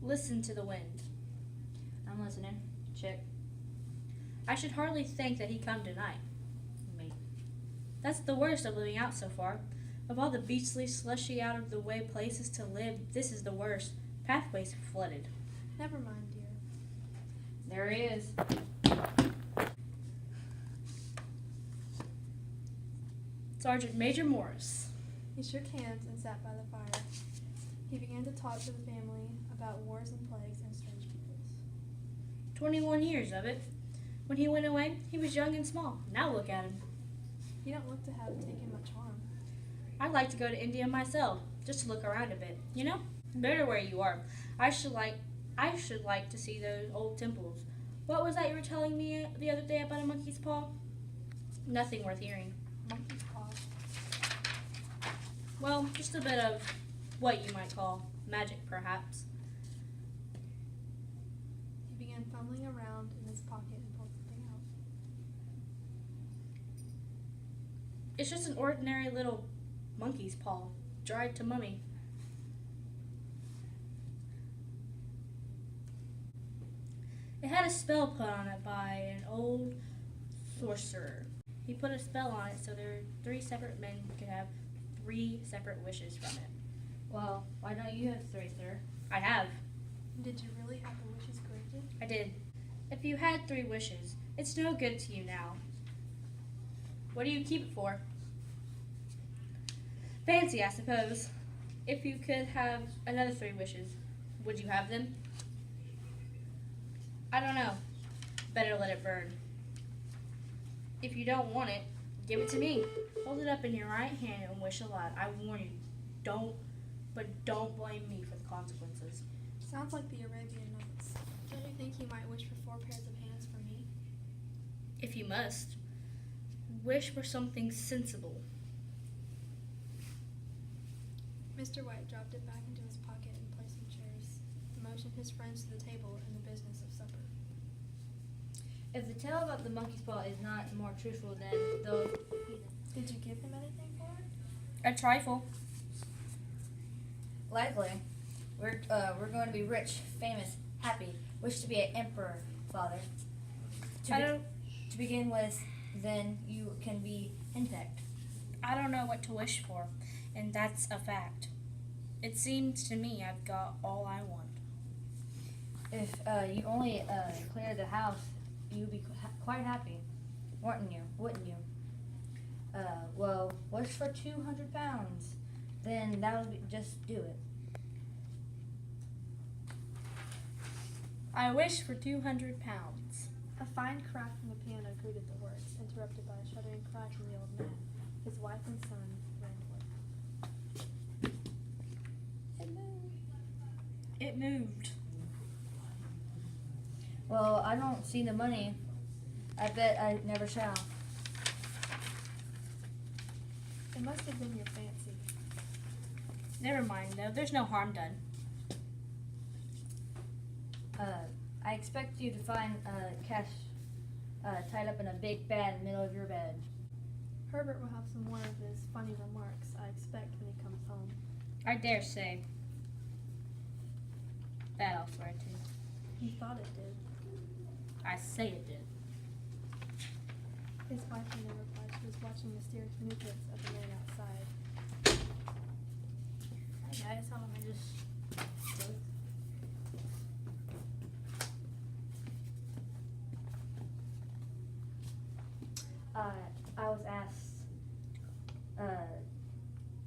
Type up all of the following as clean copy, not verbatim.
Listen to the wind. I'm listening. Check. I should hardly think that he come tonight. Me. That's the worst of living out so far. Of all the beastly, slushy, out of the way places to live, this is the worst. Pathways flooded. Never mind, dear. There he is. Sergeant Major Morris. He shook hands and sat by the fire. He began to talk to the family about wars and plagues and strange peoples. 21 years of it. When he went away, he was young and small. Now look at him. You don't look to have taken much harm. I'd like to go to India myself, just to look around a bit. You know, better where you are. I should like to see those old temples. What was that you were telling me the other day about a monkey's paw? Nothing worth hearing. Monkey's paw. Well, just a bit of what you might call magic, perhaps. He began fumbling around in his pocket and pulled something out. It's just an ordinary little monkey's paw, dried to mummy. It had a spell put on it by an old sorcerer. He put a spell on it so there 3 separate men could have 3 separate wishes from it. Well, why don't you have 3, sir? I have. Did you really have the wishes granted? I did. If you had 3 wishes, it's no good to you now. What do you keep it for? Fancy, I suppose. If you could have another 3 wishes, would you have them? I don't know. Better let it burn. If you don't want it, give it to me. Hold it up in your right hand and wish a lot. I warn you, don't blame me for the consequences. Sounds like the Arabian Nights. Don't you think he might wish for 4 pairs of hands for me? If you must, wish for something sensible. Mr. White dropped it back into his pocket and placed some chairs, motioned his friends to the table and the business of supper. If the tale about the monkey's paw is not more truthful than those Did you give him anything for it? A trifle. likely, we're going to be rich, famous, happy. Wish to be an emperor, Father. To begin with, then you can be intact. I don't know what to wish for, and that's a fact. It seems to me I've got all I want. If you only cleared the house, you'd be quite happy, wouldn't you? Well, wish for 200 pounds. Then that'll just do it. I wish for 200 pounds. A fine crack from the piano greeted the words, interrupted by a shuddering cry from the old man. His wife and son ran toward him. It moved. Well, I don't see the money. I bet I never shall. It must have been your fancy. Never mind, though. There's no harm done. I expect you to find cash tied up in a big bag in the middle of your bed. Herbert will have some more of his funny remarks, I expect, when he comes home. I dare say. That I'll swear to. He thought it did. I say it did. His wife made no reply. She was watching mysterious movements of the man outside. Hey guys, how am I just... I was asked.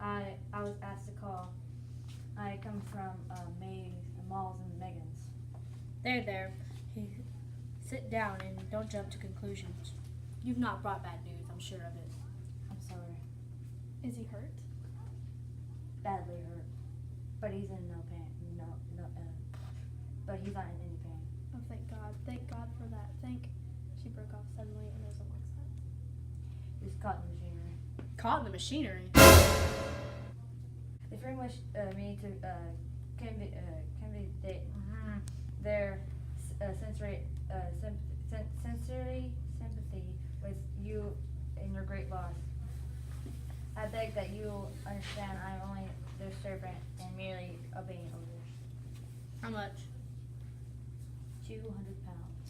I was asked to call. I come from Malls and Megan's. There. Sit down and don't jump to conclusions. You've not brought bad news, I'm sure of it. I'm sorry, Is he hurt? badly hurt, but he's in no pain. But he's not in any pain. Oh, thank God. Thank God for that. She broke off suddenly and there was a long silence. He's caught in the machinery. Caught in the machinery. They very much me to their sensory sympathy with you and your great loss. I beg that you understand I am only their servant and merely obeying orders. How much? 200 pounds.